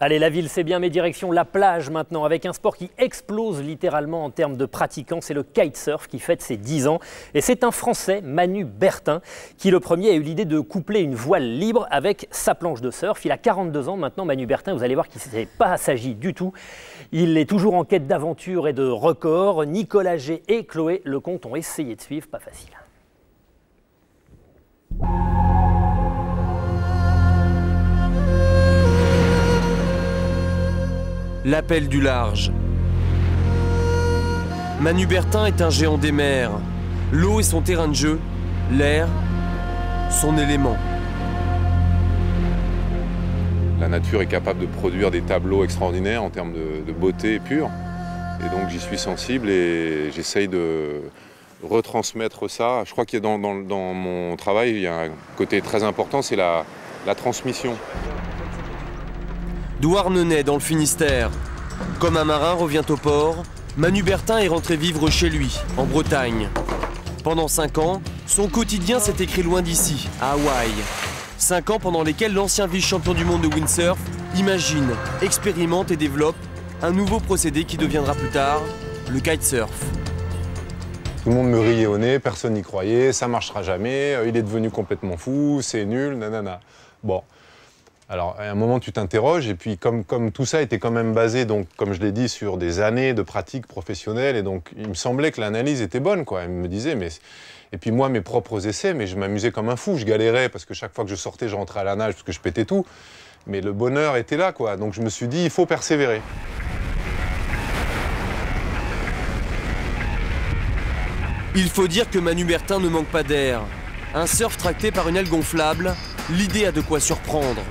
Allez, la ville c'est bien, mais direction la plage maintenant, avec un sport qui explose littéralement en termes de pratiquants. C'est le kitesurf qui fête ses 10 ans. Et c'est un Français, Manu Bertin, qui le premier a eu l'idée de coupler une voile libre avec sa planche de surf. Il a 42 ans maintenant, Manu Bertin, vous allez voir qu'il ne s'est pas assagi du tout. Il est toujours en quête d'aventure et de records. Nicolas G et Chloé Lecomte ont essayé de suivre, pas facile. L'appel du large. Manu Bertin est un géant des mers. L'eau est son terrain de jeu, l'air, son élément. La nature est capable de produire des tableaux extraordinaires en termes de beauté pure. Et donc j'y suis sensible et j'essaye de retransmettre ça. Je crois que dans mon travail, il y a un côté très important, c'est la transmission. Douarnenez dans le Finistère. Comme un marin revient au port, Manu Bertin est rentré vivre chez lui, en Bretagne. Pendant 5 ans, son quotidien s'est écrit loin d'ici, à Hawaï. 5 ans pendant lesquels l'ancien vice-champion du monde de windsurf imagine, expérimente et développe un nouveau procédé qui deviendra plus tard le kitesurf. Tout le monde me riait au nez, personne n'y croyait, ça marchera jamais, il est devenu complètement fou, c'est nul, nanana. Bon. Alors, à un moment, tu t'interroges, et puis comme tout ça était quand même basé, donc, comme je l'ai dit, sur des années de pratique professionnelle, et donc il me semblait que l'analyse était bonne, quoi. Il me disait, mais... Et puis moi, mes propres essais, mais je m'amusais comme un fou, je galérais, parce que chaque fois que je sortais, je rentrais à la nage, parce que je pétais tout. Mais le bonheur était là, quoi. Donc je me suis dit, il faut persévérer. Il faut dire que Manu Bertin ne manque pas d'air. Un surf tracté par une aile gonflable, l'idée a de quoi surprendre.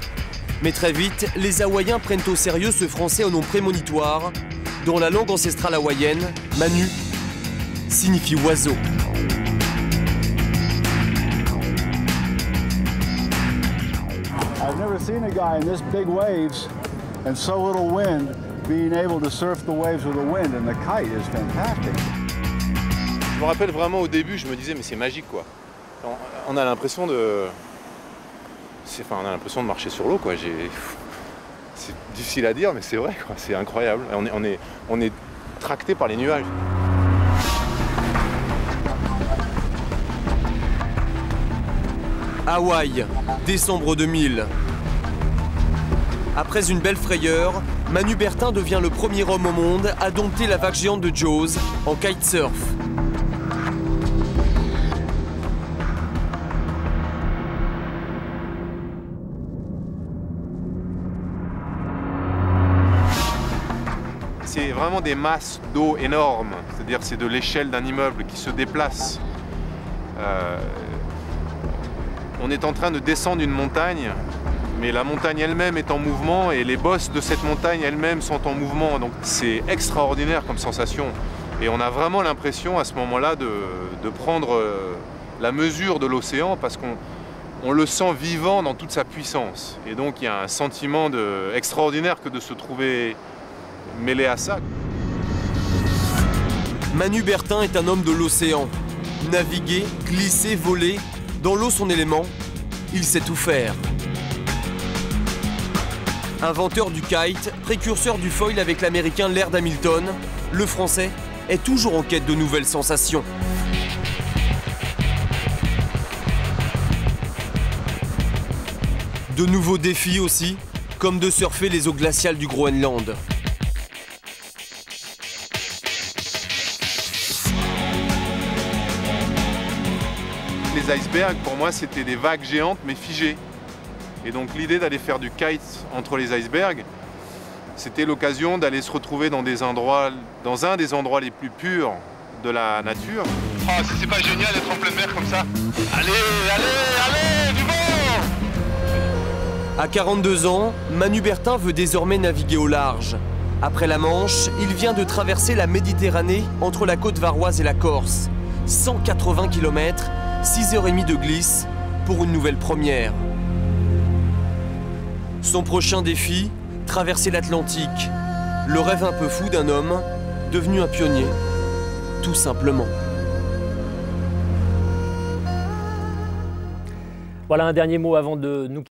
Mais très vite, les Hawaïens prennent au sérieux ce Français au nom prémonitoire. Dans la langue ancestrale hawaïenne, Manu signifie oiseau. I've never seen a guy in this big waves and so little wind being able to surf the waves with the wind, and the kite is fantastic. Je me rappelle vraiment au début, je me disais, mais c'est magique, quoi. On a l'impression de... on a l'impression de marcher sur l'eau, quoi. C'est difficile à dire, mais c'est vrai, quoi. C'est incroyable. On est tracté par les nuages. Hawaï, décembre 2000. Après une belle frayeur, Manu Bertin devient le premier homme au monde à dompter la vague géante de Jaws en kitesurf. C'est vraiment des masses d'eau énormes, c'est-à-dire c'est de l'échelle d'un immeuble qui se déplace. On est en train de descendre une montagne, mais la montagne elle-même est en mouvement et les bosses de cette montagne elles-mêmes sont en mouvement. Donc c'est extraordinaire comme sensation. Et on a vraiment l'impression à ce moment-là de prendre la mesure de l'océan parce qu'on le sent vivant dans toute sa puissance. Et donc il y a un sentiment extraordinaire que de se trouver mêlé à ça. Manu Bertin est un homme de l'océan. Naviguer, glisser, voler, dans l'eau son élément, il sait tout faire. Inventeur du kite, précurseur du foil avec l'américain Laird Hamilton, le français est toujours en quête de nouvelles sensations. De nouveaux défis aussi, comme de surfer les eaux glaciales du Groenland. Les icebergs, pour moi, c'était des vagues géantes mais figées. Et donc l'idée d'aller faire du kite entre les icebergs, c'était l'occasion d'aller se retrouver dans un des endroits les plus purs de la nature. Oh, c'est pas génial d'être en pleine mer comme ça. Allez, du vent! À 42 ans, Manu Bertin veut désormais naviguer au large. Après la Manche, il vient de traverser la Méditerranée entre la côte varoise et la Corse. 180 km, 6h30 de glisse pour une nouvelle première. Son prochain défi, traverser l'Atlantique. Le rêve un peu fou d'un homme devenu un pionnier, tout simplement. Voilà un dernier mot avant de nous quitter.